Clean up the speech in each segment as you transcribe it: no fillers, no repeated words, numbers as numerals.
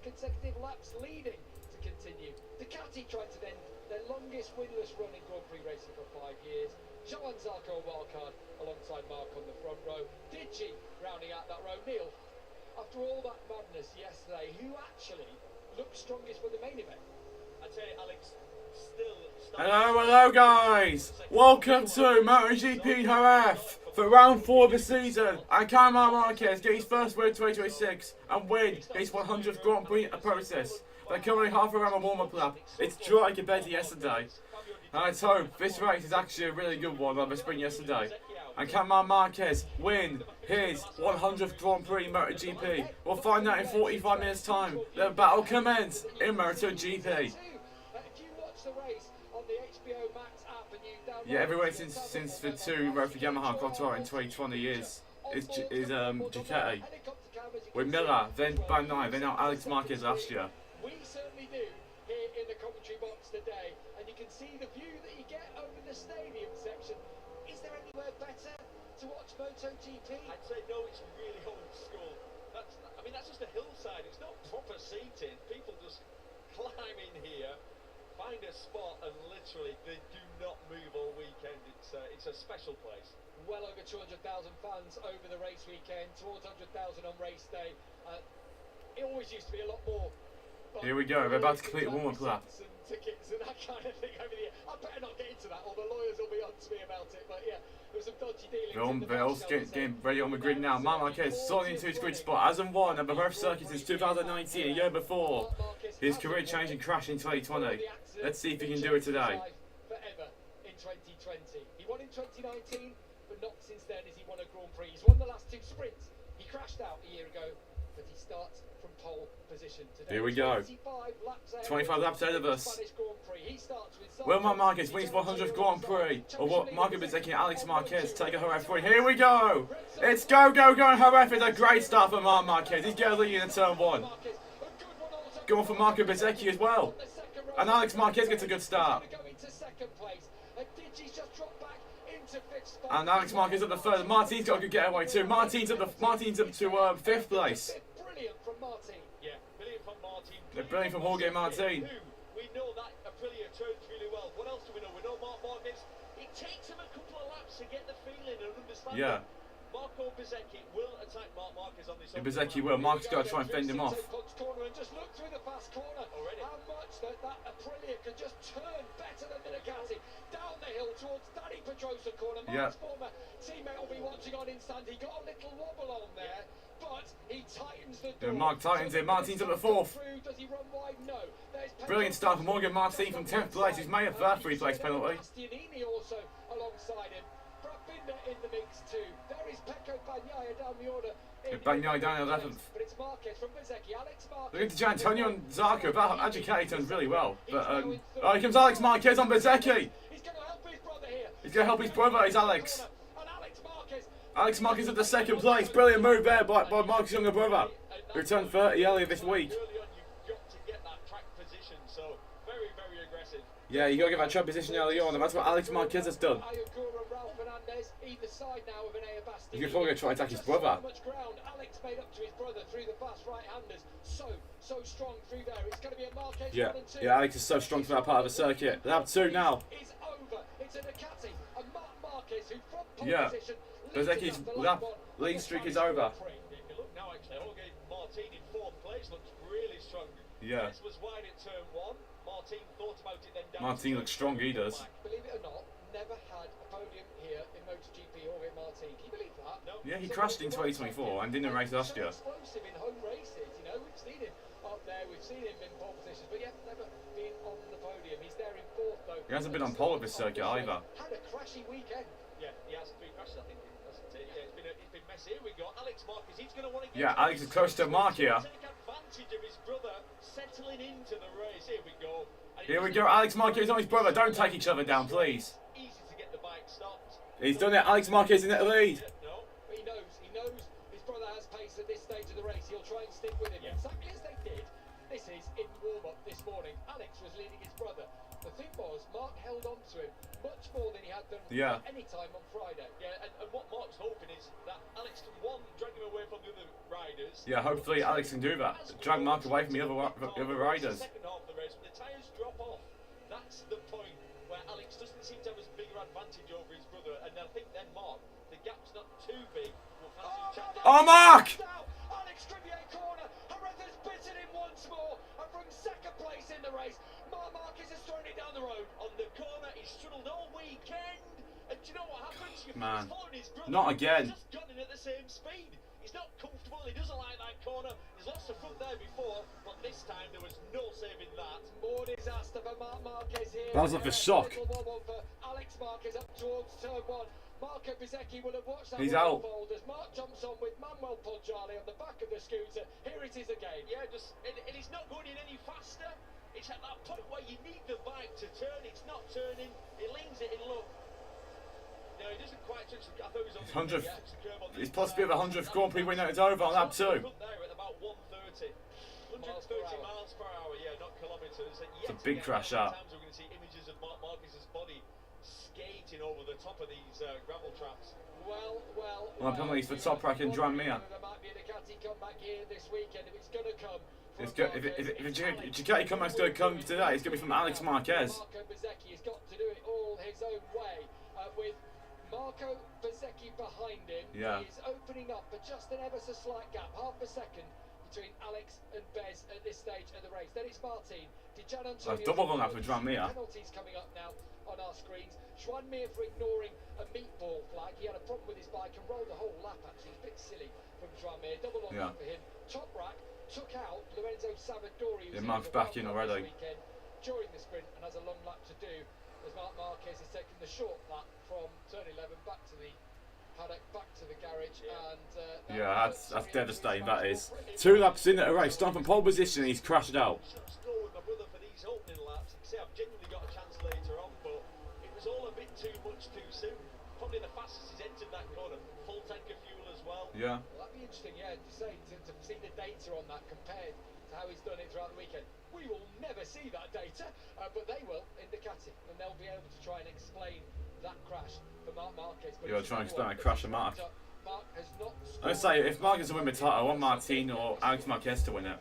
consecutive laps leading to continue. Ducati tried to end their longest winless run in Grand Prix racing for 5 years. Johan Zarco wildcard alongside Mark on the front row. Digi rounding out that row. Neil, after all that madness yesterday, who actually looked strongest for the main event? I'd say Alex still. Hello guys! Welcome to Motogp Jerez for round 4 of the season. And Marquez get his first win of 2026 and win his 100th Grand Prix process. They're currently half around the warm-up lap. It's dry compared to yesterday. And let's hope this race is actually a really good one like the sprint yesterday. And can Marquez win his 100th Grand Prix Motogp? We'll find out in 45 minutes time. The battle commences in Motogp. Yeah, every race since the 2 rode for Yamaha Quattro in 2020 is Ducati. With Miller, then Van Nuys, then now Alex Marquez last year. We certainly do here in the commentary box today, and you can see the view that you get over the stadium section. Is there anywhere better to watch Motogp? I'd say no, it's really old school. That's just a hillside. It's not proper seating. People just climb in here, find a spot, and literally they do not move all weekend. It's a special place. Well over 200,000 fans over the race weekend, towards 100,000 on race day. It always used to be a lot more. Here we go, we're about to complete a warm-up lap. Tickets and that kind of thing over the year. I better not get into that, or the lawyers will be on to me about it. But yeah, there was some dodgy dealings. They're all getting ready on the grid now. Marquez sorting into his grid spot. Hasn't won at the Road Circuit since 2019, a year before his career change and crash in 2020. Let's see if he can do it today. Forever in 2020. He won in 2019, but not since then has he won a Grand Prix. He's won the last 2 sprints. He crashed out a year ago, but he starts from pole position today. Here we go. 25 laps ahead of us. Will Marquez wins 100th Grand Prix? Or what? Marquez is taking Alex Marquez take a Jerez 3. Here we go! It's go, go, go! Jerez is a great start for Marquez. He's getting lead in turn 1. Going for Marco Bezzecchi as well. And Alex Marquez gets a good start. And Alex Marquez up the 3rd. Martin's got a good getaway too. Martin's up to 5th place. Brilliant from Martin. Yeah, brilliant from Martin. They're brilliant from Jorge Martin. We know that Aprilia turns really well. What else do we know? We know Marquez. It takes him a couple of laps to get the feeling and understand. Yeah. Marco Bezzecchi will attack Marquez on this. Bezzecchi will. Marquez got to try and fend him off. Just look through the fast corner already. How much that Aprilia could just turn better than the Ducati down the hill towards Danny Pedrosa corner. Mark's former teammate will be watching on instant. He got a little wobble on there, but he tightens the door. Mark tightens it. Martin's up the 4th. Does he run wide? No. Brilliant start from Morgan Martin from 10th place. He's made a 3rd place penalty. Bastianini also alongside him. Binder in the mix too. There is Pecco Bagnaia down the order. Bagnaia down 11th. But it's Marquez from Bezzecchi. Alex Marquez. Look at Gianantonio and Zarco. That Ducati turns really well. But oh, here comes Alex Marquez on Bezzecchi. He's going to help his brother here. He's going to help his brother. He's Alex. And Alex Marquez. Alex Marquez at the 2nd place. Brilliant move there by Marquez's younger brother. Who turned 30 earlier this week. Yeah, you got to get that track position early on, and that's what Alex Marquez has done. He's probably going to try and attack his brother. Alex made up to his brother through the fast right-handers. So strong through there. It's going to be a Marquez yeah, Alex is so strong for that part of the circuit. Lap 2 now. It's over. It's a Ducati. And Marquez, who from pole position, Bezzecchi's lead streak is over. If you look now, actually, Jorge Martin in 4th place looks really strong. Yeah. This was wide at turn 1. Martin thought about it then. Martin looks strong, he does. Believe it or not, never had a podium here in Motogp Jorge Martin. Can you believe that? No. Yeah, he crashed in 2024 and didn't race last year. Explosive in home races, you know. We've seen him up there, we've seen him in pole positions, but yet never been on the podium. He's there in 4th though. He hasn't been on pole at this circuit either. Had a crashy weekend. Yeah, he has 3 crashes, I think. Yeah, it's been messy. Here we go. Alex Marquez, he's going to want to get. Yeah, Alex is close to Mark here. Take advantage of his brother settling into the race. Here we go. Here we go. Alex Marquez on his brother. Don't take each other down, please. Easy to get the bike stopped. He's done it. Alex Marquez in the lead. No, he knows his brother has pace at this stage of the race. He'll try and stick with him exactly as they did. This is in warm-up. this morning. Alex was leading his brother. The thing was, Mark held on to him much more than he had done at any time on Friday. Yeah, and what Mark's hoping is that Alex can, one, drag him away from the other riders. Yeah, hopefully Alex can do that. Drag Mark away from the other riders. Second half of the race, when the tyres drop off, that's the point where Alex doesn't seem to have as bigger advantage over his brother. And I think then Mark, the gap's not too big. Oh, Mark! Alex Trivier corner. Herrera's bitten him once more. And from second place in the race, Marquez is throwing it down the road. On the corner, he struggled all weekend. And do you know what happens? Man, he's following his brother. not again. He's just gone in at the same speed. He's not comfortable. He doesn't like that corner. He's lost the front there before, but this time there was no saving that. More disaster for Marquez here. That was like a shock. Alex Marquez up towards turn one. Marco Bezzecchi will have watched that He's out. unfold as Mark jumps on with Manuel Podjali on the back of the scooter. Here it is again. Yeah, and he's not going in any faster. It's at that point where you need the bike to turn. It's not turning. He leans it in low. No, he doesn't quite touch the. I thought he was on the 100th. It's possibly the 100th Grand Prix winner. It's over on lap 2. There at about 130. 130 miles per hour, yeah, not kilometres. It's a big crash out. Sometimes we're going to see images of Marquez's body skating over the top of these gravel traps. Well, penalties for Toprak and Dranmere. There might be a Ducati comeback here this weekend if it's going to come. If a Ducati comeback's going to come today, it's going to be from Alex Marquez. Marco Bezzecchi has got to do it all his own way with Marco Bezzecchi behind him. Yeah. He's opening up for just an ever so slight gap, half a second between Alex and Bez at this stage of the race. Then it's Martin. Double run up for Dranmere. Penalties coming up now on our screens. Schwanmere for ignoring a meatball flag. He had a problem with his bike and rolled the whole lap actually. It's a bit silly from Schwanmere. Double on for him. Toprak took out Lorenzo Savadori. Mark's back in already. During the sprint and has a long lap to do as Marc Marquez is taking the short lap from turn 11 back to the paddock, back to the garage. And that's devastating, that is. 2 laps in at a race, starting from pole position, he's crashed out. My brother for these opening laps. You can see I've genuinely got a chance later on, but it was all a bit too much too soon. Probably the fastest he's entered that corner. Full tank of fuel as well. Yeah. Well, that'd be interesting, to see the data on that compared to how he's done it throughout the weekend. We will never see that data, but they will in Ducati, and they'll be able to try and explain that crash for Marc Marquez. You're trying to explain a crash of Mark. Mark has not. I'd say if Mark is to win the title, I want Martin or Alex Marquez to win it.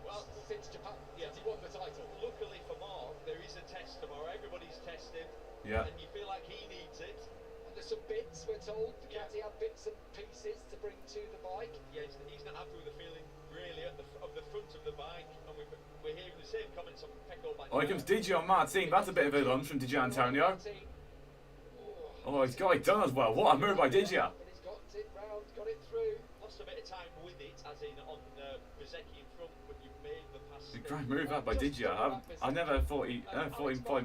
Well, since Japan, since he won the title. Luckily for Mark, there is a test tomorrow. Everybody's tested. Yeah. And you feel like he needs it. And there's some bits, we're told. Ducati have bits and pieces to bring to the bike. Yeah, he's not happy with the feeling, really, of the front of the bike. And we're hearing the same comments on Pecco. Oh, here comes DJ on Martin. That's a bit of a lunge from DJ Antonio. Oh, he's got it done as well. What a move by DJ. But he's got it round, got it through. Lost a bit of time with it, as in on Bezzecchi in front, but you made the pass. A great move that by DJ. I never thought he'd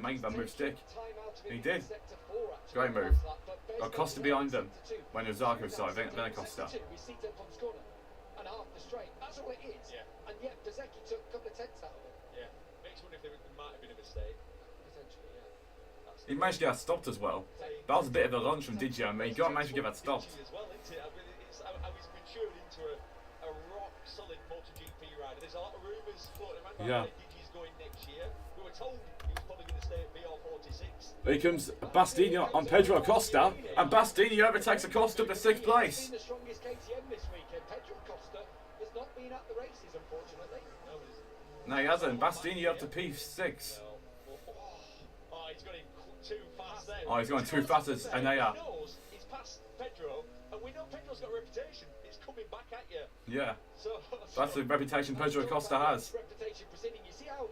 make that move stick. He did. Great move. Got Costa behind them when it was Zarco side, then Costa. We see them from corner and half the straight. That's all it is. Yeah. And yet Bezzecchi took a couple of tenths out of it. Yeah. Makes me wonder if there might have been a mistake. Potentially, yeah. He managed to get that stopped as well. That was a bit of a lunge from DJ. I mean, he got managed to get that stopped. As well, isn't it? I mean, how he's matured into a rock solid Motogp rider. There's a lot of rumours floating around about where Digi's going next year. We were told he was probably going to stay at VR46. Here comes Bastini on Pedro Acosta, and Bastini overtakes Acosta to 6th place. The strongest KTM this weekend. Pedro Acosta has not been at the races, unfortunately. No, he hasn't. Bastini up to P6. Oh, he's got in too fast there. Oh, he's going too fast as Anaya. He knows he's past Pedro, and we know Pedro's got a reputation. It's coming back at you. Yeah. So That's the reputation Pedro Acosta has. Reputation proceeding. You see how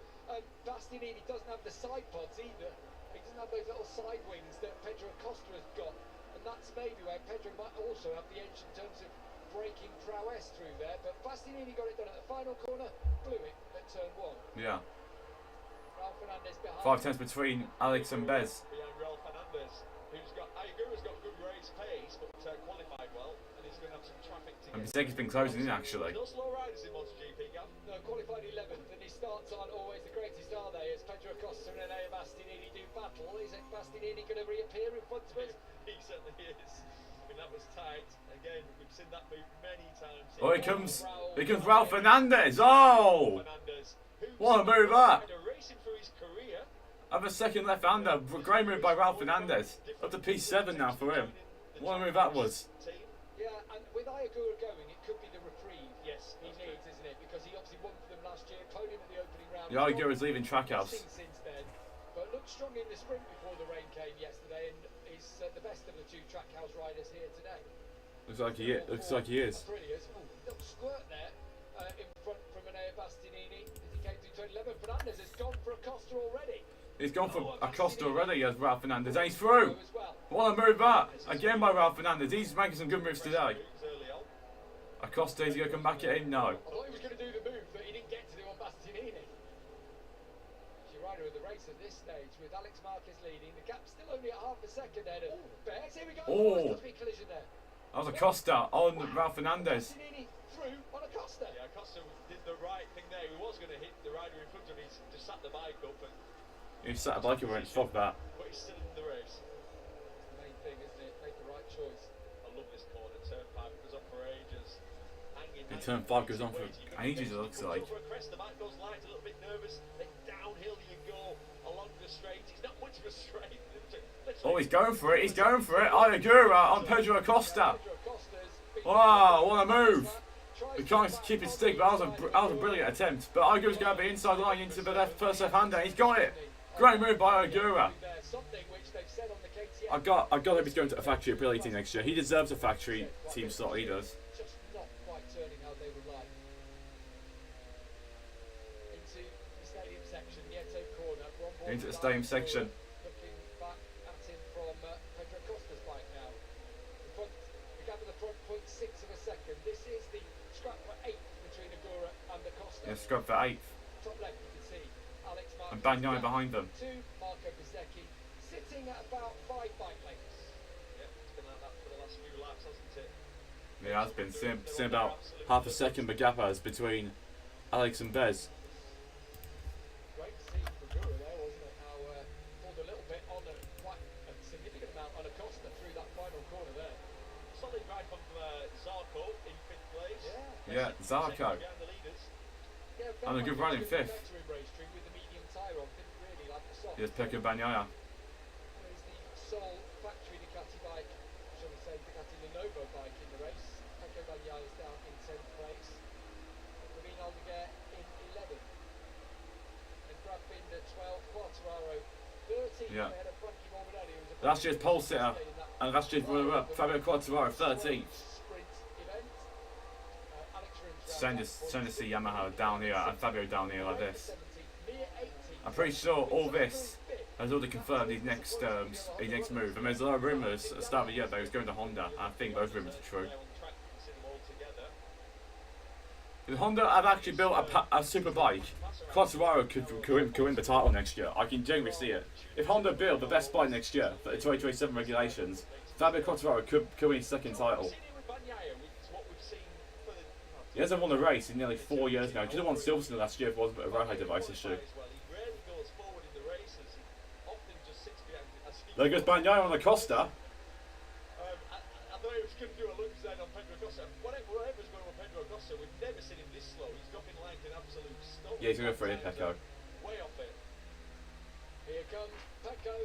Bastianini doesn't have the side pods either. He doesn't have those little side wings that Pedro Acosta has got, and that's maybe where Pedro might also have the edge in terms of braking prowess through there. But Bastianini got it done at the final corner, blew it at turn 1. Yeah. Ralph Fernandez behind. 5 tenths between Alex and Bez. behind Ralph Fernandez, who's got Ayagura's got good race pace, but qualified well, and he's going to have some traffic to And get. Bezecchi's been closing in actually. No slow riders in Motogp, Gav. No, qualified 11th, and his starts aren't always the greatest, are they? As Pedro Acosta and Enea Bastianini do battle, is Bastianini going to reappear in front of us? He certainly is. I mean, that was tight. Again, we've seen that move many times. Oh, here comes Ralph Fernandez. Oh! Fernandez, who What a move that! Racing for his career. Have a second left-hander. Great move by Ralph Fernandez. Up to P7 now for him. What a move that was. Yeah, and with Ayagura going, it could be the reprieve. Yes, he needs, isn't it? Because he obviously won for them last year, cloning in the opening round. Yeah, Ayagura's leaving Trackhouse. Since then, but looked strong in the sprint before the rain came yesterday, and is the best of the two Trackhouse riders here today. Looks like he is. Brilliant. Little squirt there in front from Enea Bastianini as he came through 2011. Fernandez has gone for Acosta already. He's gone for Acosta already as Ralph Fernandez. And he's through. What a move that! Again by Ralph Fernandez. He's making some good moves today. Acosta, is he going to come back at him? No. I thought he was going to do the move that he didn't get to do on Bastianini. Rider of the race at this stage with Alex Marquez leading. The gap's still only at half a second ahead of Bears. Here we go. Oh. Collision there. That was Acosta on Ralph Fernandez. Bastianini through on Acosta. Yeah, Acosta did the right thing there. He was going to hit the rider in front of him. He just sat the bike up and... He sat a bike over it. Fuck that. But he's still in the race. The main thing, isn't it? Make the right choice. I love this corner. Turn 5 goes on for ages. The turn 5 goes on for ages, it looks like. Over a crest, the bike goes light, a little bit nervous. Then downhill you go along the straight. He's not much of a straight. Oh, he's going for it. He's going for it. Ayagura on Pedro Acosta. Wow, what a move. He can't keep his stick, but that was a brilliant attempt. But Ayagura's going to be inside line into the first left-hander. He's got it. Great move by Ayagura. I got him. He's going to a factory ability next year. He deserves a factory team slot. He does. Just not quite turning how they would like. Into the stadium section, Nieto corner. Into the stadium section. Looking back at him from Pedro Costa's bike now. The front, the gap at the front, 0.6 of a second. This is the scrap for 8th between Agura and Acosta. Yeah, scrub for 8th. Top left, you can see Alex Marquez. And Bagnaia behind them. To Marco Bezzecchi, sitting at about 5 bike lengths. Yeah, it's been like that for the last few laps, hasn't it? Yeah, it has been. Seen about half a second Bagapas between Alex and Bez. Great to see from Agura there, wasn't it? How pulled a little bit on quite a significant amount on Acosta through that final corner there. Solid ride from Zarco in 5th place. Yeah, Zarco. Yeah, And a good run in 5th. Here's Pecco Bagnaia. He's the sole factory Ducati bike, shall we say Ducati Lenovo bike in the race. Pecco Bagnaia is down in 10th place. Ravine Aldeguer in 11th. And Brad Binder 12th. Quartararo 13th Yeah. ahead of Frankie Morbidelli, who was a Last year's pole sitter and last year's runner-up, Fabio Quartararo, 13th. sprint event. Alex Rins Send to see Yamaha down here and Fabio down here like this. 17th, near 18th. I'm pretty sure all this has already confirmed his next move. And there's a lot of rumours at the start of the year that he was going to Honda. I think those rumours are true. If Honda have actually built a super bike, Quartararo could win the title next year. I can genuinely see it. If Honda build the best bike next year for the 2027 regulations, Fabio Quartararo could win his second title. He hasn't won a race in nearly 4 years now. He could have won Silverstone last year if it wasn't a roadhead device issue. There goes Bagnaia on Acosta. I thought he was going to do a look then on Pedro Acosta. Whatever's going on with Pedro Acosta, we've never seen him this slow. He's dropping like an absolute stone. Yeah, he's going to go for it, Pecco. Way off it. Here comes Pecco.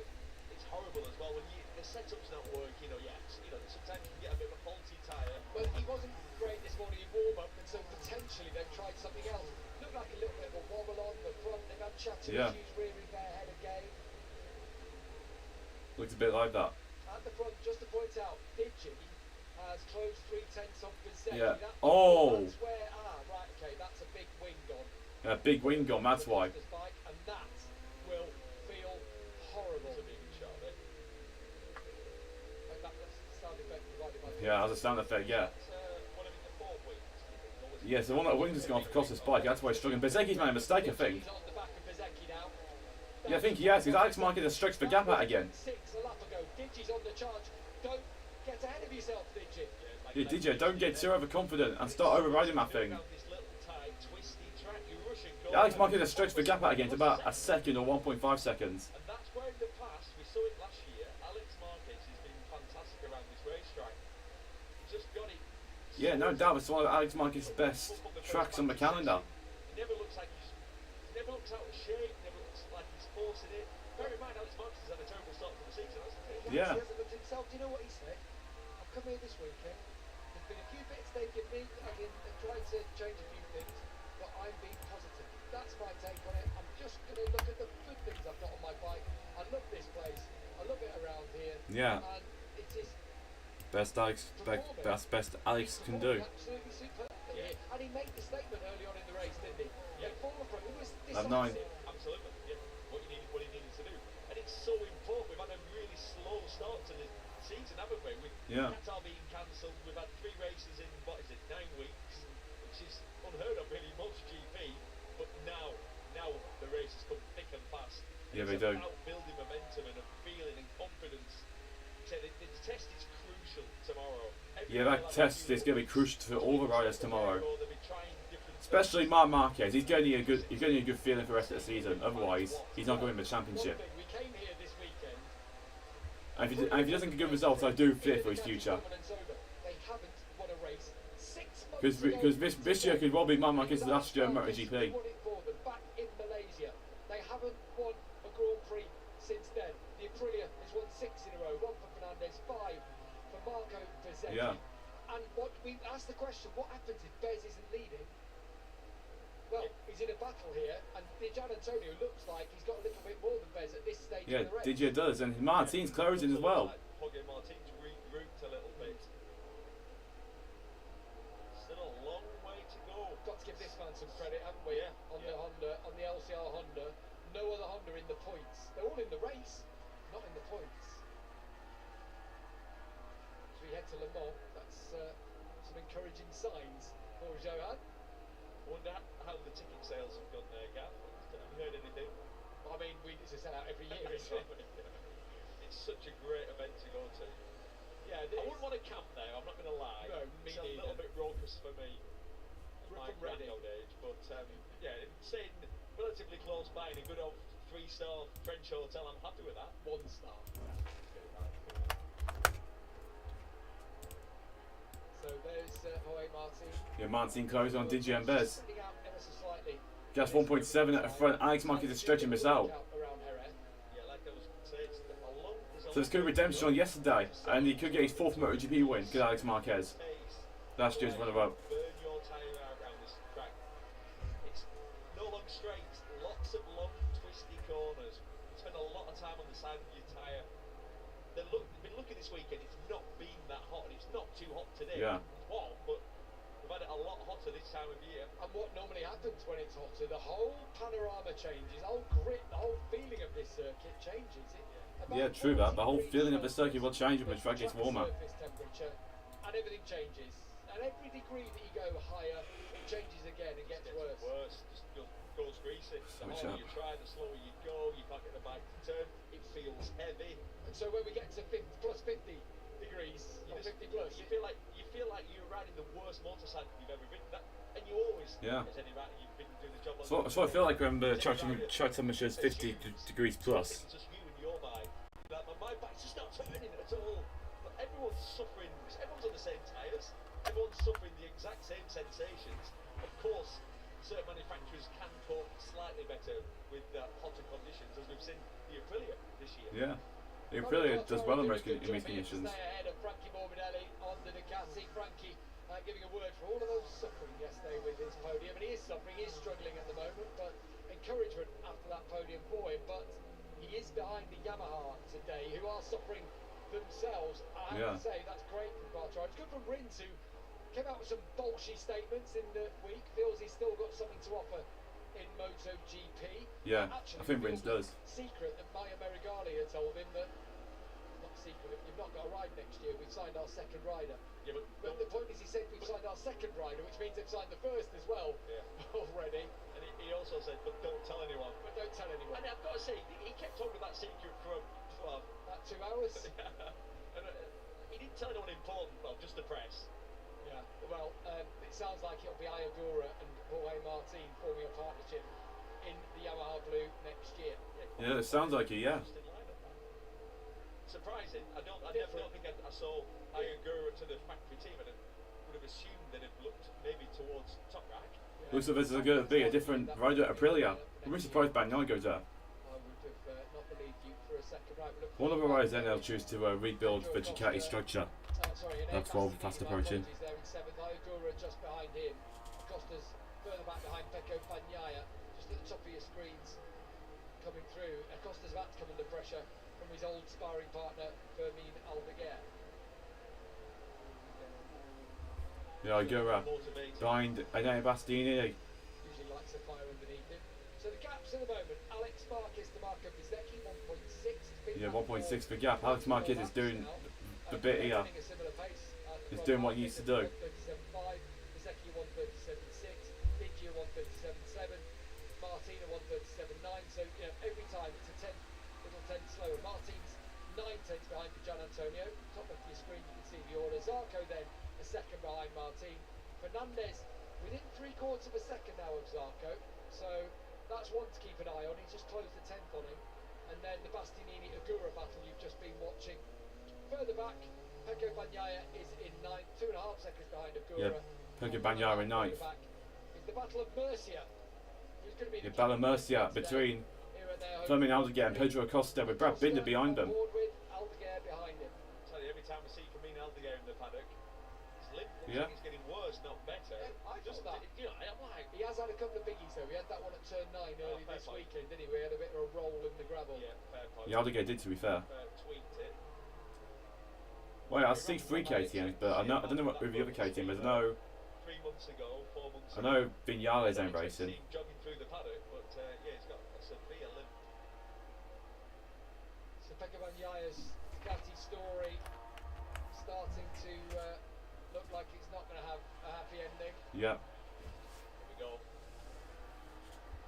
It's horrible as well when the setup's not working, or sometimes you can get a bit of a faulty tyre. Well, he wasn't great this morning in warm-up, and so potentially they've tried something else. Looked like a little bit of a wobble on the front. They've had chatting issues rearing their head again. Looks a bit like that. At the front, just to point out, Digi has closed 3/10 on Bezzecchi. Yeah. That's where, right, okay, that's a big wing gone. Yeah, big wing gone, that's why. Bike, and that will feel horrible. It's a big shot, eh? That's the sound effect provided by Yeah, as a sound effect, yeah. One of the 4 wings. Yeah, so one of the wings has gone across the bike, that's why he's struggling. Bezzecchi's made a mistake, I think. He's on the back of Bezzecchi now. Yeah, I think he has, because Alex Marquez has stretched the gap out again. 6 a lap ago. Digi's on the charge. Don't get ahead of yourself, Digi. Yeah, DJ, don't get too overconfident and start overriding that thing. Yeah, Alex Marquez has stretched the gap out again to about a second or 1.5 seconds. And that's where in the past, we saw it last year, Alex Marquez has been fantastic around this racetrack. He just got it. Yeah, no doubt, it's one of Alex Marquez's best tracks on the calendar. It never looks like he's never looks out of shape, never looks like he's forcing it. Bear in mind, Alex Marquez has had a terrible start to the season, hasn't he? He Yeah. hasn't looked himself. Do you know what he said? I've come here this weekend. There's been a few bits they've given me. I've tried to change a few things, but I'm being positive. That's my take on it. I'm just going to look at the good things I've got on my bike. I love this place. I love it around here. Yeah. And it is Best Alex can do. absolutely superb. Yeah. And he made the statement early on in the race, didn't he? Yeah. It was At 9. decisive. Absolutely, yeah. What he needed to do. And it's so important. We've had a really slow start to the season, haven't we? With Yeah. Qatar being cancelled, we've had 3 races in, 9 weeks, which is unheard of really in Motogp. But now the races come thick and fast. Yeah, It's they do. about building momentum and a feeling and confidence. So the test is crucial tomorrow. Yeah, that test is going to be crucial for all the riders tomorrow. Especially Marc Marquez. He's getting a good feeling for the rest of the season. Otherwise, he's not going to the championship. We came here this weekend. And if he doesn't get good results, I do fear for his future. They haven't won a race 6 months ago. Because this year could well be Marc Marquez's last year in They MotoGP. won it for them back in Malaysia. They haven't won a Grand Prix since then. The Aprilia has won 6 in a row. 1 for Fernandez, 5 for Marco Bezzecchi. Yeah. And what we asked the question, what happens if Bez isn't leading? Well, he's in a battle here, and Gian Antonio looks like he's got a little bit more than Bez at this stage Yeah, of the race. Didier does, and Martin's closing as well. Jorge Martin's regrouped a little bit. Still a long way to go. Got to give this man some credit, haven't we? Yeah, On yeah. the Honda, on the LCR Honda. No other Honda in the points. They're all in the race, not in the points. As we head to Le Mans, that's some encouraging signs for Johan. Wonder how the ticket sales have gone there, Gav. Have you heard anything? I mean, it's a sellout every year, isn't it? It's such a great event to go to. Yeah, I wouldn't want to camp there, I'm not going to lie. No, me it's a neither. little bit raucous for me at my We're from Reading. grand old age, but yeah, staying relatively close by in a good old 3-star French hotel, I'm happy with that. 1 star. So there's Jorge Martin. Yeah, Martin closing on Didier and Bez. Sitting out ever so slightly. Just 1.7 at the front. Alex Marquez is stretching this out. Around Jerez. Yeah, like I was saying, So there's good redemption on yesterday, and he could get his 4th MotoGP win. Good Alex Marquez. Last year's runner-up. Burn your tyre out around this track. It's no long straight, lots of long twisty corners. Spend a lot of time on the side of your tyre. They've been looking this weekend, it's not been that hot, and it's not too hot today. Yeah. It's hot, but we've had it a lot hotter this time of year. And what normally happens when it's hotter, the whole panorama changes, the whole grit, the whole feeling of this circuit changes. Yeah, true that. The whole feeling of the circuit will change when the track gets warmer. Surface temperature, and everything changes. And every degree that you go higher, it changes again and gets worse. Just goes greasy. The Switch harder up. you try, the slower you go. You can't get the bike to turn. It feels heavy. And so when we get to plus 50 degrees, You, or just, 50 plus, you feel like you're riding the worst motorcycle you've ever ridden. And you always, Yeah. as any rider, you've been doing the job. That's what I feel like when the track temperature's 50 degrees plus. It's just you and your bike. Like, my bike's just not turning at all. But everyone's suffering. Everyone's on the same tyres. Everyone's suffering the exact same sensations. Of course, certain manufacturers can cope slightly better with hotter conditions, as we've seen the Aprilia this year. Yeah. The Aprilia does well in these conditions. Stay ahead of Frankie Morbidelli on the Ducati. Frankie giving a word for all of those suffering yesterday with his podium, and he is suffering, he is struggling at the moment, but encouragement after that podium for him. But he is behind the Yamaha today, who are suffering themselves. I have to say, that's great from Bartolo. It's good from Rins, who came out with some bolshy statements in the week, feels he's still got something to offer in MotoGP. Yeah, Actually, I think Rins does. Secret that Maya Merigali had told him that, not secret, you've not got a ride next year, we've signed our 2nd rider. Yeah, But the point is, he said we've signed our 2nd rider, which means they've signed the 1st as well already. And he also said, but don't tell anyone. But don't tell anyone. And I've got to say, he kept on with that secret for About 2 hours. and he didn't tell anyone important, well, just the press. Yeah. Well, it sounds like it'll be Ayagura and Jorge Martin forming a partnership in the Yamaha Blue next year. Yeah, it sounds like it, yeah. Surprising. I don't think I saw Ayagura to the factory team, and I would have assumed they'd have looked maybe towards Top Rack. Yeah. Looks like this is going to be a different rider at Aprilia. I'm really surprised Bagnaia goes there. I would have not believed you for a second. Right, look, One of the riders then they'll choose to rebuild the Ducati structure. That's 12 fast approaching. There in seventh, Agura just behind him. Costa's further back behind Pecco Bagnaia, just at the top of your screens, coming through. Costa's about to come under pressure from his old sparring partner, Fermin Aldeguer. Yeah, Agura behind Enea Bastianini. Usually likes a fire underneath him. So the gaps at the moment, Alex Marquez to Marco Bezzecchi, 1.6. Yeah, 1.6 for gap. Alex Marquez is doing the bit here. He's doing what he needs to do. 137.5, Bezzecchi 137.6, Biggio 137.7, Martina 137.9. So every time it's a little tenth slower. Martin's 9 tenths behind for Gian Antonio. Top of your screen you can see the order. Zarco then a second behind Martin. Fernandez within 3/4 of a second now of Zarco. So that's one to keep an eye on. He's just closed the 10th on him. And then the Bastianini Agura battle you've just been watching. Further back, Pecco Bagnaia is in 9th, 2.5 seconds behind Agura. Yeah, Pecco Bagnaia in 9th. Is the battle of Murcia. Who's going to be Yeah, battle of Murcia between Fermin Aldeguer and Pedro Acosta with Brad Binder behind them. Aldeguer behind him. Every time we see Fermin Aldeguer in the paddock, his limp looks Yeah. like it's getting worse, not better. I Just thought that. I'm like, He has had a couple of biggies though. He had that one at turn 9 early fair this point. weekend, didn't he? We had a bit of a roll in the gravel. yeah, fair point. Yeah, Aldeguer did, to be fair. Tweaked it. Well, I see 3 KTMs, but I don't know what with the other KTM. I know 3 months ago, 4 months I ago. know Vinales ain't I racing. see him jogging through the paddock, but yeah, he's got a severe limp. So Pecco Bagnaia's Ducati story starting to look like it's not going to have a happy ending. Yeah, Here we go.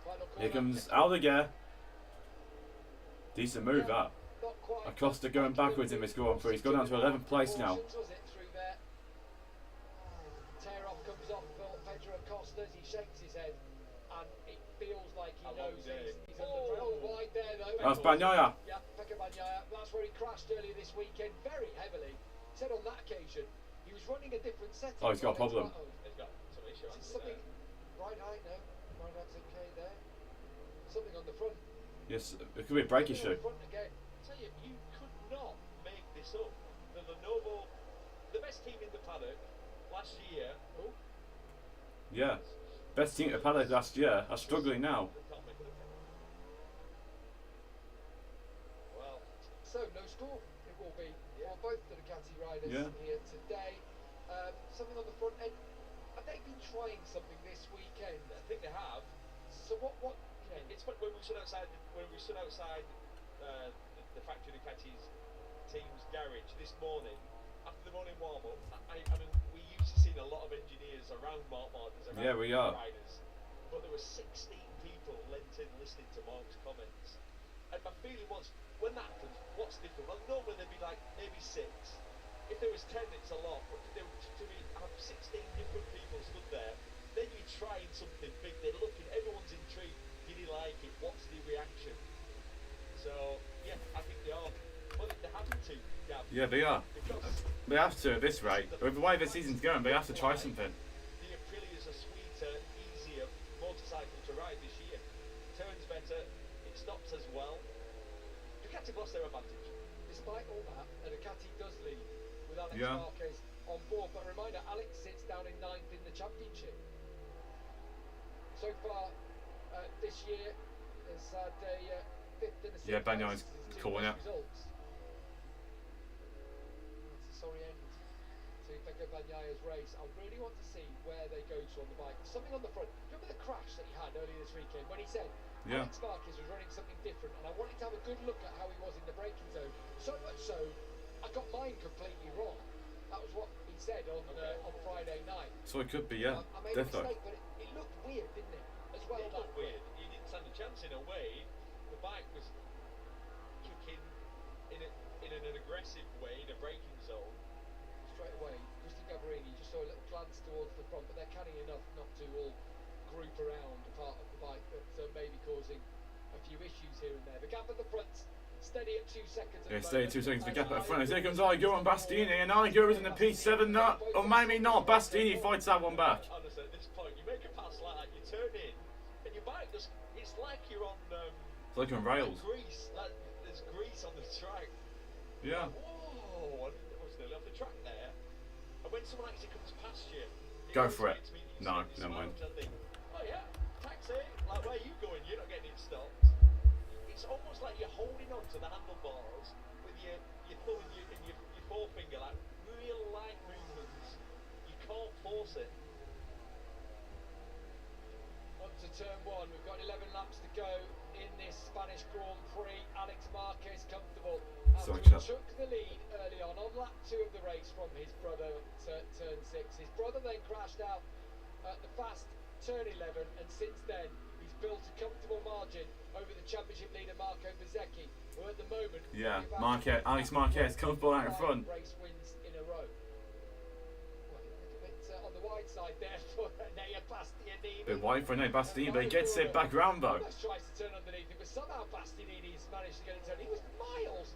Final corner. here comes Aldeguer. Decent move that. Not quite. Acosta going backwards in this Grand Prix. He's gone down to 11th place now. Was it through there? Tear off comes off for Pedro Acosta as he shakes his head, and it feels like he knows he's under pressure. Oh, wide there though. That's Bagnaia. Yeah, Pecco Bagnaia. That's where he crashed earlier this weekend, very heavily. He said on that occasion he was running a different setting. Oh, he's got a problem. He's got some issue. Is it something? Right eye, no. Right eye's okay there. Something on the front. Yes, it could be a brake Something on issue. the front again. Tell you, you could not make this up. The Lenovo, the best team in the paddock last year. Oh, Yeah, best team at Paddock last year are struggling now. they can't make it up. Well, So no score. It will be for both the Ducati riders Yeah. here today. Something on the front end. Have they been trying something this weekend? I think they have. So what? It's when we stood outside. The factory Ducati's team's garage this morning after the morning warm up. I mean, we used to see a lot of engineers around Mark Marquez, around Yeah, we are. riders, but there were 16 people lent in listening to Mark's comments. And my feeling was, when that happens, what's different? Well, normally there'd be like maybe 6. If there was 10, it's a lot. But to me, have 16 different people stood there, then you're trying something big. They're looking. Everyone's intrigued. Did he like it? What's the reaction? So yeah, I think they are. Well, they're having to. Yeah, they are. Because They have to at this rate. With the way the season's going, they have to try something. the Aprilia's a sweeter, easier motorcycle to ride this year. Turns better. It stops as well. Ducati lost their advantage. Despite all that, the Ducati does lead with Alex Yeah. Marquez on board. But a reminder, Alex sits down in 9th in the championship. So far this year has had a 5th and a 6th. Yeah, Bagnaia's place. His two calling best out. results. That's a sorry end to Pecco Bagnaia's race. I really want to see where they go to on the bike. Something on the front. Do you remember the crash that he had earlier this weekend when he said Yeah. Alex Marquez was running something different, and I wanted to have a good look at how he was in the braking zone. So much so, I got mine completely wrong. That was what he said on Friday night. So it could be, yeah. I made a Defo. mistake, but it looked weird, didn't it? As well, It that looked weird. He didn't stand a chance in a way. The bike was kicking in an aggressive way in a braking zone. straight away. Christian Gabrini just saw a little glance towards the front, but they're canny enough not to all group around a part of the bike that may be causing a few issues here and there. The gap at the front, steady at 2 seconds. Yeah, stay 2 seconds. The gap at the front. As here comes Igor and Bastianini, and Igor is in the P7. Or maybe not. Bastianini fights that one back. Honestly, at this point, you make a pass like that, you turning, and your bike just—it's like you're on. It's like on rails. Grease. Like, there's grease on the track. Yeah. Like, whoa! I was nearly off the track there. And when someone actually comes past you, Go for it. No, never never mind. Oh yeah, taxi. Like, where are you going? You're not getting it stopped. It's almost like you're holding on to the handlebars with your thumb and your forefinger, like real light movements. You can't force it. On to turn one. We've got 11 laps to go in this Spanish Grand Prix. Alex Marquez comfortable after he took the lead early on lap 2 of the race from his brother at turn 6. His brother then crashed out at the fast turn 11, and since then he's built a comfortable margin over the championship leader Motogp, who at the moment Alex Marquez comfortable out in front. Race wins in a row. Well, a little bit on the wide side there for Nea Bastianini. Bit wide for Nea Bastianini, but he gets it back round though. Almost tries to turn underneath it, but somehow Bastianini's managed to get it turned. He was miles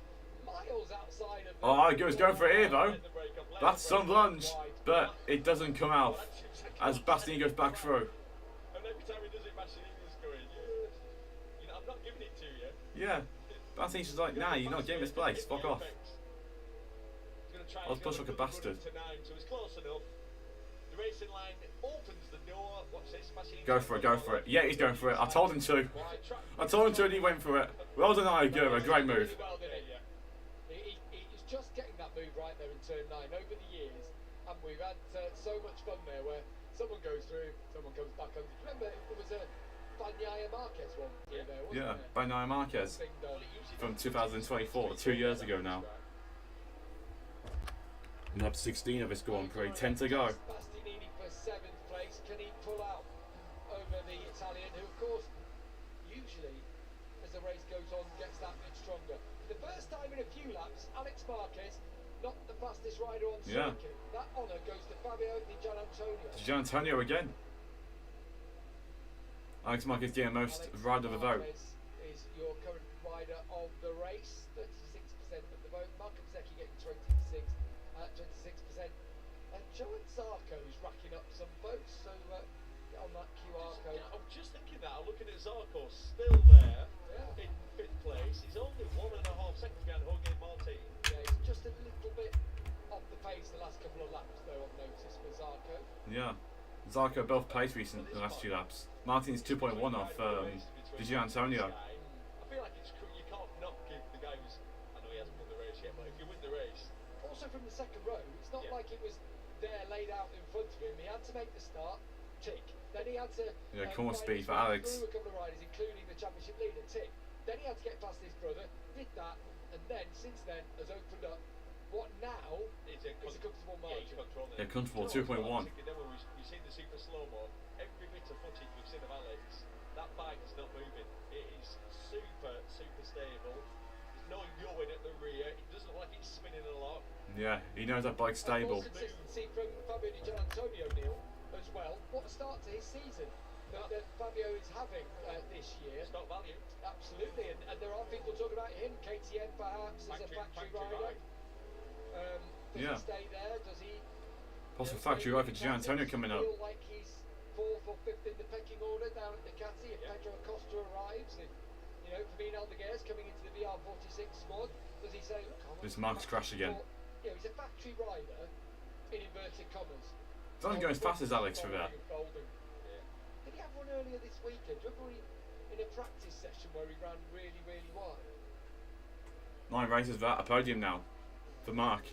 outside of. Oh, he was going for it here though. That's some lunge, but it doesn't come out as Bastianini goes back through. And every time he does it, Bastianini's going, you know, I'm not giving it to you. Yeah. Bastianini's just like, nah, you're not getting this place. Fuck off. I was pushed like a bastard. So it's close enough. The racing line opens the door. Watch this, Bastianini. Go for it, go for it. Yeah, he's going for it. I told him to. I told him to and he went for it. Well done, Iogo. A great move. He's just getting that move right there in turn 9 over the years. And we've had so much fun there where someone goes through, someone comes back under. Remember, there was a Bagnaia Marquez one through there, wasn't there? Yeah, Bagnaia Marquez from 2024, 2 years ago now. Lap 16 of this Grand Prix, 10 to go. Bastianini for 7th place. Can he pull out over the Italian, who of course, usually, as the race goes on, gets that bit stronger. For the first time in a few laps, Alex Marquez, not the fastest rider on circuit. That honour goes to Fabio Di Gianantonio. Di Gianantonio again. Alex Marquez getting most rider of the vote. Is your current rider of the race, 36% of the vote. Marco Bezzecchi getting 26%. And Joan Zarco is racking up some votes, so get on that QR code. I'm just thinking that. I'm looking at Zarco still there in 5th place. He's only 1.5 seconds behind Jorge Martin. Yeah, he's just a little bit off the pace the last couple of laps, though, I've noticed for Zarco. Yeah, Zarco both placed recently the last 2 laps. Martin's 2.1 off Di Gianantonio. I feel like you can't not give the guy who's. I know he hasn't won the race yet, but if you win the race. Also from the second row, it's not like it was there laid out in front of him. He had to make the start, tick. Then he had to corner speed for Alex. Through a couple of riders, including the championship leader, tick. Then he had to get past his brother, did that, and then since then has opened up what now is a comfortable margin. Yeah, comfortable 2.1. You've seen the super slow-mo. Every bit of footage we've seen of Alex, that bike is not moving. It is super stable. There's no yowing at the rear. It doesn't look like it's spinning a lot. Yeah, he knows that bike's stable. More consistency from Fabio Di Gianantonio, Neil, as well. What a start to his season that Fabio is having this year. Stock value. Absolutely, and there are people talking about him. KTM perhaps as a factory rider. Does he stay there? Does he? Possible factory rider for Di Gianantonio coming up. Feel like he's 4th or 5th in the pecking order down at Ducati if Pedro Acosta arrives. If, Fabien Aldeguer's coming into the VR46 squad. Does he say, look, This Marquez crash again. He's a factory rider in inverted commas. Doesn't go as fast as Alex for that. Did he have one earlier this weekend? Do you remember in a practice session where he ran really, really wide? 9 races without a podium now for Mark.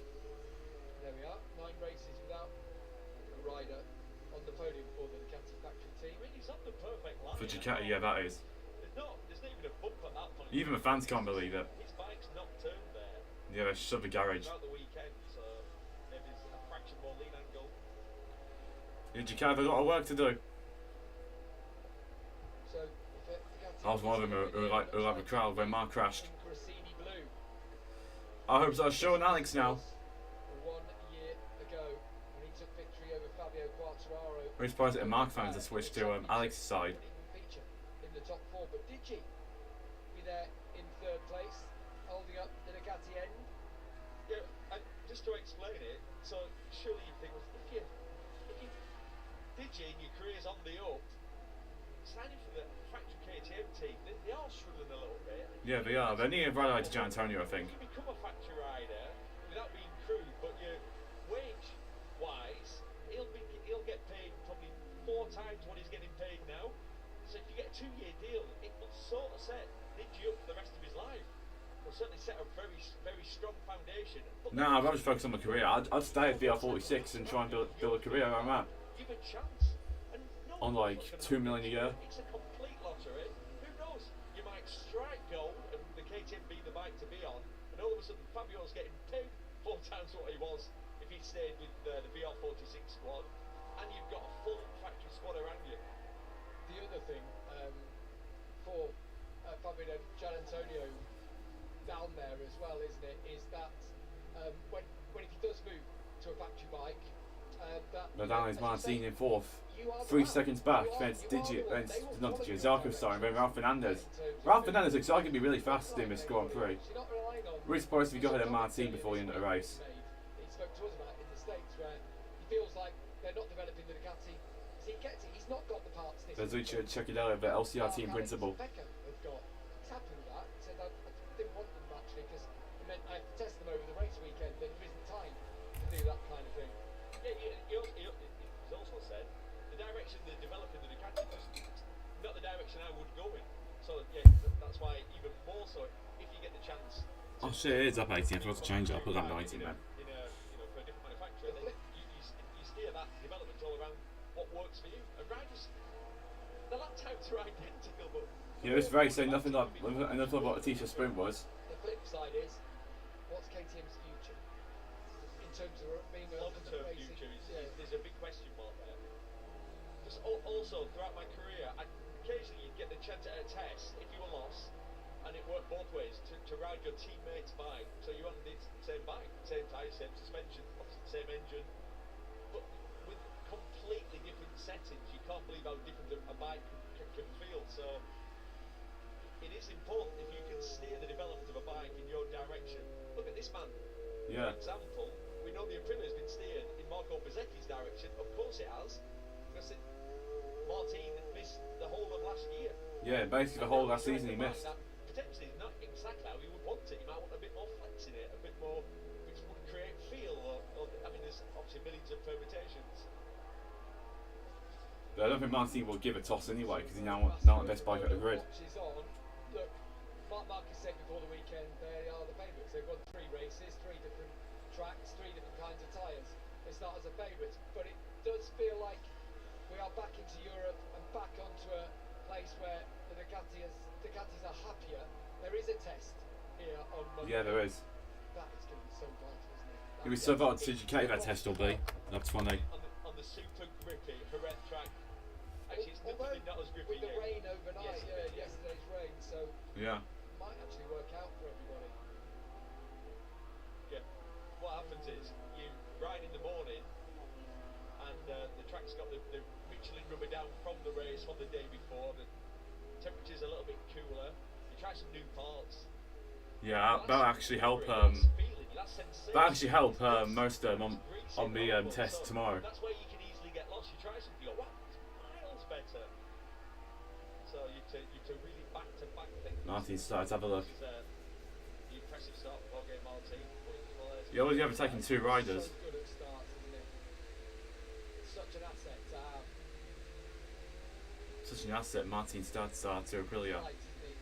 There we are, 9 races without a rider on the podium for the Ducati factory team. I mean, he's on the perfect line. For Ducati, yeah, that is. There's not even a bump at that point. Even the fans can't believe it. His bike's not turned there. Yeah, they shut the garage. Throughout the weekend, so maybe it's a fraction more lead angle. Yeah, Ducati have a lot of work to do. So, if I was one of them who like the crowd when Mark crashed. I hope so. Sean Alex now. 1 year ago, when he took victory over Fabio Quartararo. We're surprised that Mark fans have switched to Alex's side. Feature in the top 4, but did she be there in 3rd place, holding up the Ducati end? Yeah, and just to explain it, so surely you think, well, if you did you in your career's on the up, signing for the factory KTM team, they are struggling a little bit. Yeah, they are. They need a rider like Gian Antonio, I think. You become a factory rider without being crude, but your wage-wise, he'll get paid probably 4 times what he's getting paid now. So if you get a 2-year deal, it will sort of set Digi up for the rest of his life. It'll certainly set a very, very strong foundation. Nah, I'd rather just focus on my career. I'd stay at VR46 and try and build a career around that. Give a chance. And no On like 2 million a year. It's a complete lottery. Who knows? You might strike gold and the KTM be the bike to be on, and all of a sudden Fabio's getting paid 4 times what he was if he stayed with the VR46 squad, and you've got a full factory squad around you. The other thing for Fabio and Gian Antonio down there as well, isn't it, is that when if he does move to a factory bike, But down is Martin in 4th. 3 seconds back, then it's not Digi, Zarco starting, then Ralph Fernandez. Ralph Fernandez looks like he'll be really fast in this Grand Prix. Really surprised if he got ahead of Martin before the end of the race. He spoke to us about in the States where he feels like they're not developing the Ducati. So he gets it, he's not got the parts. There's Richard Cecchidello, the LCR team principal. He's happy with that. He said, I didn't want them actually because it meant I have to test them over the race weekend and there isn't time to do that kind of thing. Yeah, he's also said the direction they're developing the Ducati is not the direction I would go in. So yeah, that's why even more so if you get the chance. Oh shit, it is up 18. I forgot to change it. I'll put that 19 then. For a different manufacturer, then you steer that development all around what works for you. And riders, the lap times are identical, but Yeah, it's very saying nothing like what a T-shirt sprint was. The flip side is, what's KTM's future in terms of being a long-term future there's a big question mark there. Just also throughout my career, occasionally you'd get the chance at a test if you were lost, and it worked both ways to ride your teammate's bike. So you're on the same bike, same tyres, same suspension, obviously the same engine, but with completely different settings. You can't believe how different a bike can feel. So it is important if you can steer the development of a bike in your direction. Look at this man. Yeah. For example, we know the Aprilia has been steered in Marco Bezzecchi's direction. Of course it has, because Martin missed the whole of last year. Yeah, basically the whole last season he missed. Potentially not exactly how he would want it. He might want a bit more flex in it, a bit more, which would create feel. I mean, there's obviously millions of permutations. But I don't think Martin will give a toss anyway because he's now the best bike at the grid. Look, Marquez said before the weekend they are the favourites. They've won 3 races, 3 different tracks, 3 different kinds of tyres. They start as a favourites, but it does feel like we are back into Europe and back onto a place where the Ducatis are happier. There is a test here on Monday. Yeah, there is. That is going to be so vital, isn't it? It was so vital to educate that test will be. Up 20. On the super grippy Jerez track. Actually, it's definitely not as grippy with the rain overnight, yesterday's rain, so yeah. Might actually work out for everybody. Yeah. What happens is you ride in the morning, and the track's got the Michelin rubber down from the race from the day before. The temperature's a little bit cooler. You try some new parts. Yeah, that'll actually help. Most of them on the test tomorrow. That's where you can easily get lost. You try something, you go, wow, it's miles better. So you to really back-to-back things. Martin starts, have a look. The impressive start for Jorge Martin. You always ever taking 2 riders. So good at start, isn't it? Such an asset to have. Such an asset, Martin starts to Aprilia. Light, isn't he?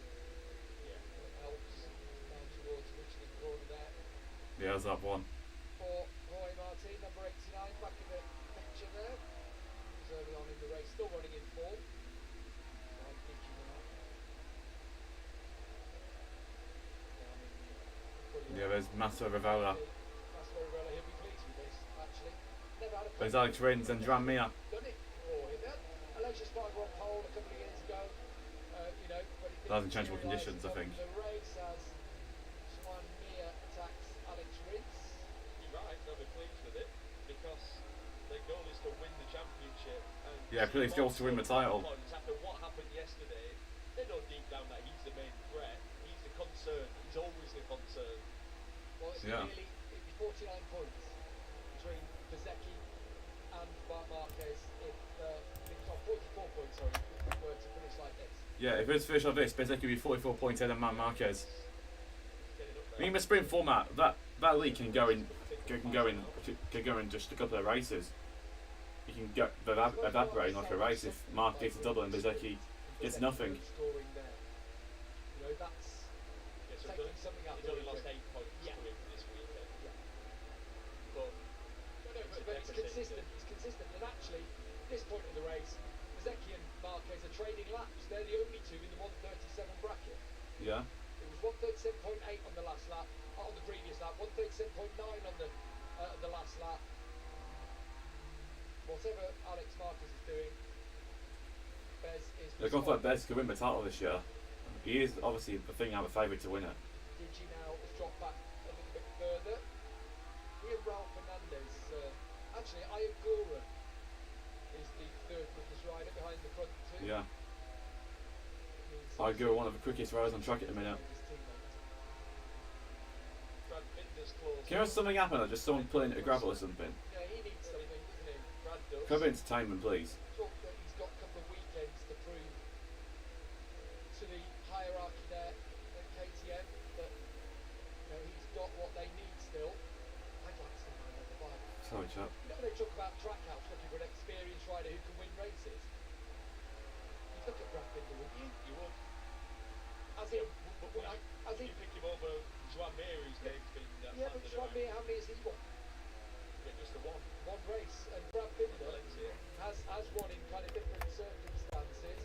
Yeah. It helps down towards Michelin corner there. Yeah, there's that one. For Roy Martin, number 89, back in the picture there. He was early on in the race, still running in 4. Yeah, there's Massimo Rivera. Massimo Rivera, he'll be pleased with this, actually. Never had a There's Alex Rins and Dram Mia. done it for him. Aloysius Spargo on pole a couple of years ago. But it That was in changeable conditions, I think. The race as Juan Mia attacks Alex Rins. You're right, they'll be pleased with it because their goal is to win the championship. And Yeah, Aprilia's goal is to win the title. After what happened yesterday, they know deep down that he's the main threat. He's the concern. He's always the concern. Well, it'd be 49 points between Bezzecchi and Marquez if 44 points, sorry, were to finish like this. Yeah, if it was finished like this, Bezek could be 44 points ahead of Marquez. I mean, the sprint format, that league can go in just a couple of races. You can go evaporate like a race if Mark gets a double and Bezeki gets nothing. Scoring there. You know, that's taking something out. He's only lost 8 points Yeah. this weekend. Yeah. But But it's consistent. It's consistent. And actually, at this point in the race, Bezeki and Marquez are trading laps. They're the only two in the 137 bracket. Yeah. It was 137.8 on the last lap, on the previous lap, 137.9 on the last lap. Whatever Alex Marquez is doing, Bez is. They're going for Bez to win the title this year. He is obviously the thing I'm a favourite to win it. Digi now has dropped back a little bit further. Here, Ralph Fernandez. Actually, Ayagura is the third quickest rider behind the front two. Yeah. Ayagura, one of the quickest riders on track at the minute. Brad Binder's close. Can you have something happen, like just someone pulling a gravel or something? Yeah, he needs something, doesn't he? Brad does. Cover entertainment, please. Talk that he's got a couple of weekends to prove to the hierarchy there at KTM that he's got what they need still. I'd like to see him on the bike. Sorry, chap. You know when they talk about Trackhouse looking for an experienced rider who can win races? You'd look at Brad Binder, wouldn't you? You would. As in, As you pick him over Joan Mir, whose name's been yeah, but Joan Mir, how many has he won? Yeah, just the one. One race, and Brad Binder Valencia. has won in kind of different circumstances.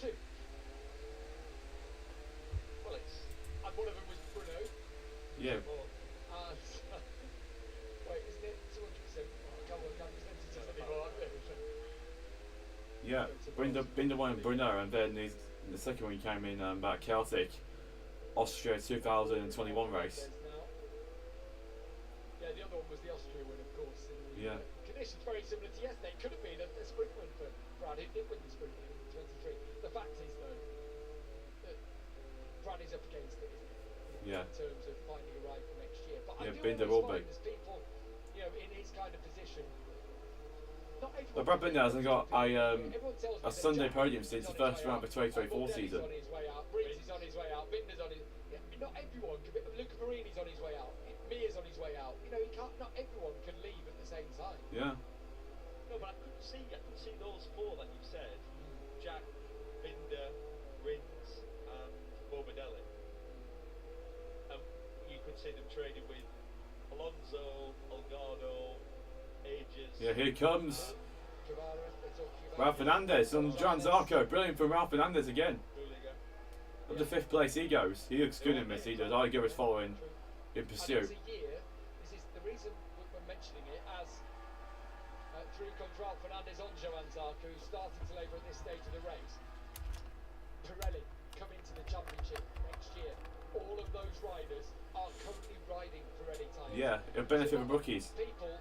Two. Well, it's And one of them was Bruno. Yeah. more. And wait, isn't it 200%? I can't work out percentages anymore. Yeah. Binder won in Brunner, and then the second one came in about Celtic, Austria 2021 race. Yeah, the other one was the Austria win, of course. In the, Yeah. Conditions very similar to yesterday. It could have been a sprint win for Brad, who did win the sprint win in 23. The fact is, though, that Brad is up against it, isn't he? Yeah. In terms of finding a ride for next year. But Yeah, I do Binder always will be. find there's people, in his kind of position. Not everyone But Brad Binder hasn't got everyone tells me a that Sunday Jack podium is since the on his first way round of out, the 2024 Morbidelli's season. on his way out, Briggs is on his way out, Binder's on his. Not everyone can. Luca Marini's on his way out. Mia's on his way out. He can't. Not everyone can leave at the same time. Yeah. No, but I couldn't see those four that you said. Jack, Binder, Rins, and Morbidelli. You could see them trading with Alonso, Olgado, Ages. Yeah, here comes Guevara, they're talking about. Ralph Fernandez on Joan Zarco. Brilliant from Ralph Fernandez again. Hooligan. Up to 5th place he goes. He looks good in this, he does. Ayagura's following in And pursuit. it's a year. This is the reason we're mentioning it as through comes Ralph Fernandez on Joan Zarco, who's starting to labour at this stage of the race. Pirelli come into the championship next year. All of those riders are currently riding Pirelli tyres. Yeah, it'll benefit the rookies. People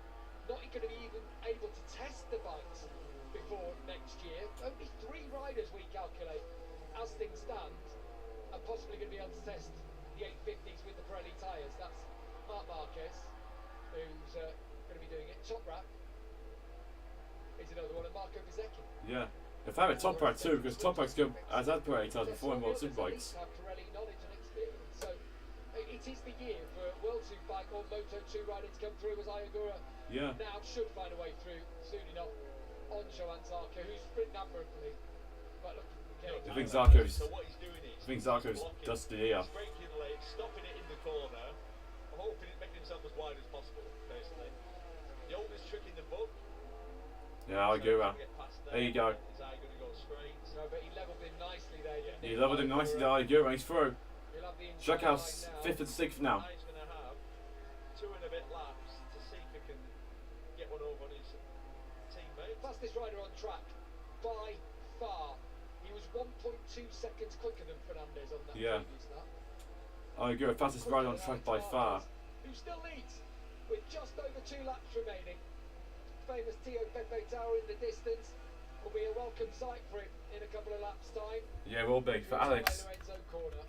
not going to be even able to test the bikes before next year. Only 3 riders we calculate, as things stand, are possibly going to be able to test the 850s with the Pirelli tyres. That's Marc Marquez, who's going to be doing it. Toprak is another one, and Marco Bezzecchi. Yeah. In fact, a Toprak too, because Toprak's has had Pirelli tyres before in World Superbikes. Have Pirelli knowledge and experience. So it is the year for World Superbike or Moto2 rider to come through as Ayagura. Yeah. Now should find a way through soon enough on Joan Zarco, who's sprinting admirably. But look, I think Zarco's. So what he's doing is I think Zarco's blocking, dusted here. he's breaking late, stopping it in the corner, hoping it making himself as wide as possible, basically. The oldest trick in the book. Yeah, Ayagura. There you go. Is I going to go straight? no, but he levelled him nicely there, didn't he? He leveled him nicely there, Ayagura. He's through. He'll have the inside Trackhouse line 5th and 6th now. He's going to have 2 and a bit laps to see if he can get one over on his teammate. Fastest rider on track by far. He was 1.2 seconds quicker than Fernandez on that Yeah. previous lap. Ayagura, fastest rider on track by far. Who still leads with just over 2 laps remaining. Famous Tio Pepe Tower in the distance will be a welcome sight for him in a couple of laps' time. Yeah, it will be. For Alex, Lorenzo corner.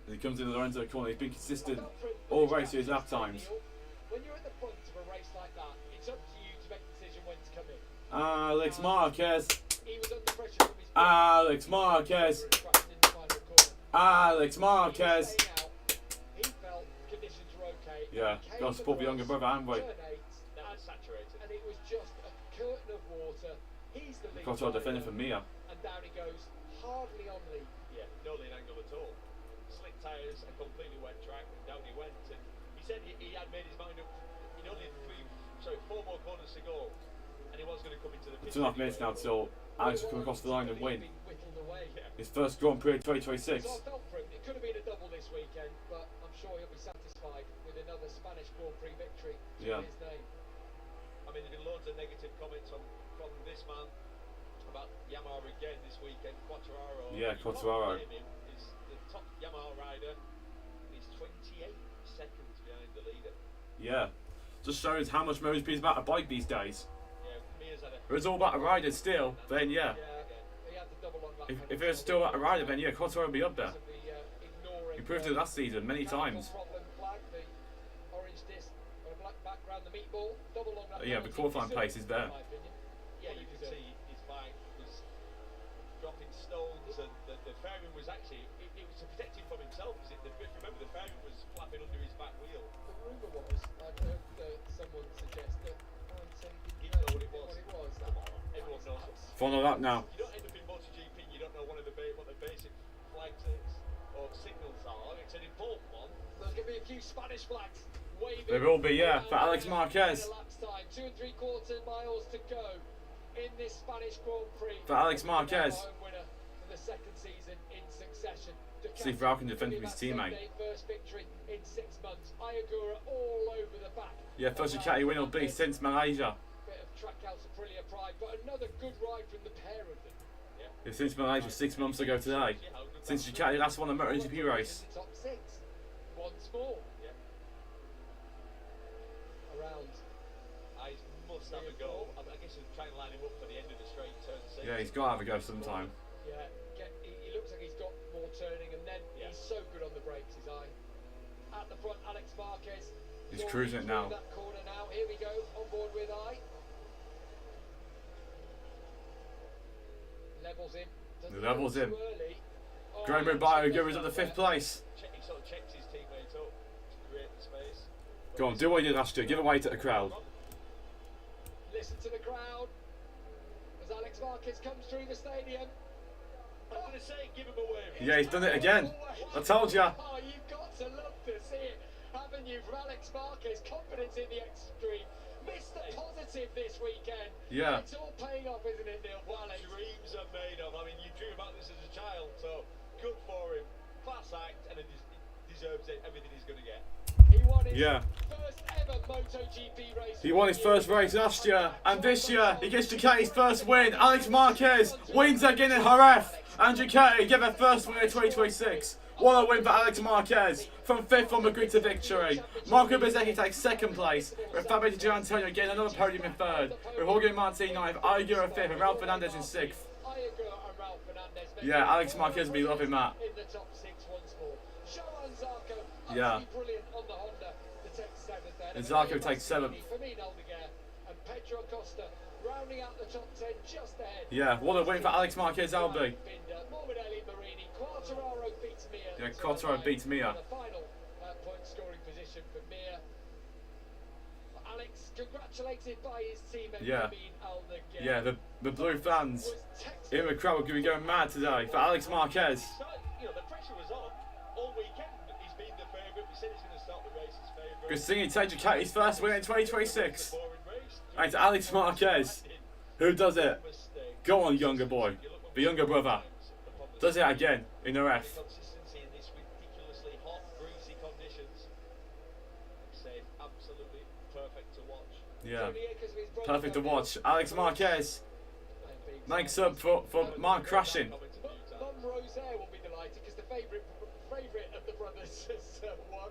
as he comes into the Lorenzo corner, he's been consistent Not for him, all but race to his lap times. When you're at the front of a race like that, it's up to you to make the decision when to come in. Alex Marquez. He was under pressure Alex Marquez. Crashing in the final corner. Alex Marquez. Staying out. He felt conditions were okay. Yeah, Came got to support the younger brother, haven't we? turn eight, Now it's saturated. and it was just a curtain of water. He's the lead. Got to defender for Mia. And down he goes, hardly on lead. Yeah, no lean angle at all. Slick tyres, a completely wet track, and down he went. And he said he had made his mind up. He'd only four more corners to go, and he was going to come into the pit. 2.5 minutes now till Alex will come across the line and win Being whittled away. his first Grand Prix of 2026. So I felt for him. It could have been a double this weekend, but I'm sure he'll be satisfied with another Spanish Grand Prix victory to Yeah. his name. I mean, there's been loads of negative comments from this man about Yamaha again this weekend. Quartararo. Yeah, You can't Quartararo. blame him. He's the top Yamaha rider. He's 28 seconds behind the leader. Yeah, just shows how much MotoGP is about a bike these days. Yeah, Mia's had a. If it's all about a rider still, then yeah. He had the double on that If it's still about a rider, then yeah, Quartararo will be up there. ignoring He proved it last season many times. problem flag, the orange disc on a black background, the meatball, double on that Yeah, the penalty. qualifying Deserved, place is there. in my opinion. Yeah, you can see his bike was dropping stones, and the fairing was actually it was to protect him from himself. If you remember, the fairing was flapping under his back wheel. The rumour was, I'd heard someone suggest that Ryan said he Didn't didn't know what it was. That, Everyone that is knows. Follow that now. You don't end up in Motogp, you don't know what the basic flags is or signals are. It's an important one. There's going to be a few Spanish flags waving. There will be, yeah, for around Alex there Marquez. in elapsed time. 2 3/4 miles to go in this Spanish Grand Prix. For Alex Marquez. Home winner for the second season in succession. See if Raul can defend from his teammate. First victory in 6 months. Ayagura all over the back. Yeah, first Ducati win will be since Malaysia. Bit of track out Aprilia pride, but another good ride from the pair of them. Yeah, since Malaysia 6 months ago today. Since Ducati last won a MotoGP race. In the top 6. Once more. Yeah. Around. I must have a go. I guess he'll try and line him up for the end of the straight turn 6. Yeah, he's got to have a go sometime. Yeah, he looks like he's got more turning, and then he's so good on the brakes, his eye. At the front, Alex Marquez. He's cruising it now. That corner now. Here we go, on board with I. Levels him. Doesn't Levels go him. too early. Oh, Graham he Bio actually goes goes up to up there. 5th place. He sort of checks his teammate up to create the space. Go on, do what you did last year. Give away to the crowd. Listen to the crowd as Alex Marquez comes through the stadium. I'm going to say, give him away. Yeah, he's done it again. I told ya. Oh, you've got to love to see it, haven't you, from Alex Marquez? Confidence in the extreme. Mr. Positive this weekend. Yeah. It's all paying off, isn't it, Neil? What dreams are made of. I mean, you dream about this as a child, so good for him. Class act, and he deserves it, everything he's going to get. He won his Yeah. first ever Motogp race. He won his first race last year, and this year he gets Ducati's first win. Alex Marquez wins again in Jerez, and Ducati get their first win in 2026. What a win for Alex Marquez, from 5th on the grid to victory. Marco Bezzecchi takes 2nd place, with Fabio Di Gianantonio getting another podium in 3rd, with Jorge Martin 9th, Ayagura 5th, and Ralph Fernandez in 6th. Yeah, Alex Marquez will be loving that. In the top 6 once more. Sharon Zarco, Yeah. brilliant on the Honda to take 7th there. And Zarco takes 7th. Fermin Aldeguer and Pedro Costa rounding out the top 10 just ahead. Yeah, what a win for Alex Marquez, Albi. Binder, Morbidelli, Marini, Quartararo beats Mir. Yeah, to Quartararo arrive beats Mir. in The final point scoring position for Mir. Alex congratulated by his teammate Yeah. Fermin Aldeguer. Yeah, the blue fans Was texted in the crowd are going to be going mad today for Alex Marquez. So, the pressure was on all weekend. He's been the favourite. We said he's going to start the race as favourite. Good seeing take Ducati's first win in 2026. Boring race. And it's Alex Marquez who does it. Mistake. Go on, younger boy. The younger brother does it again in the ref. Consistency in this ridiculously hot, greasy conditions. Say absolutely perfect to watch. Yeah, Tony Akers with his brother perfect to Fermin. watch. Alex Marquez makes up for Mark crashing. Mum Rosaire will be delighted because the favourite of the brothers has won.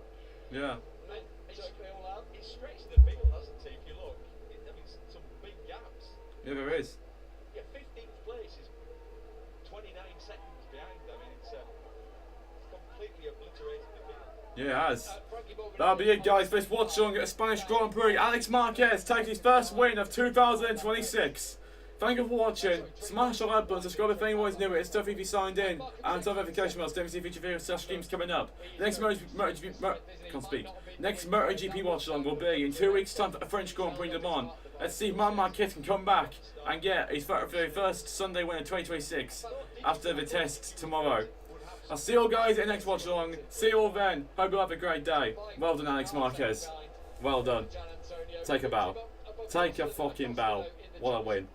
Yeah, And joke they all have. He's stretched the field, hasn't he? If you look, I mean, some big gaps. yeah, there is. Yeah, 15th place is 29 seconds behind. I mean, it's completely obliterated the field. Yeah, it has. Frankie Morgan That'll be it, guys, for this watch along at the Spanish Grand Prix. Alex Marquez takes his first win of 2026. Thank you for watching. Smash the like button, subscribe if anyone's new. It's stuff if you signed in, and turn notification bells to see future videos slash streams coming up. Next Next MotoGP watch along will be in 2 weeks' time for a French Grand Prix Le Mans. Let's see if Marquez can come back and get his very first Sunday win in 2026 after the test tomorrow. I'll see you all guys in the next watch along. See you all then. Hope you have a great day. Well done, Alex Marquez. Well done. Take a bow. Take a fucking bow. What a win.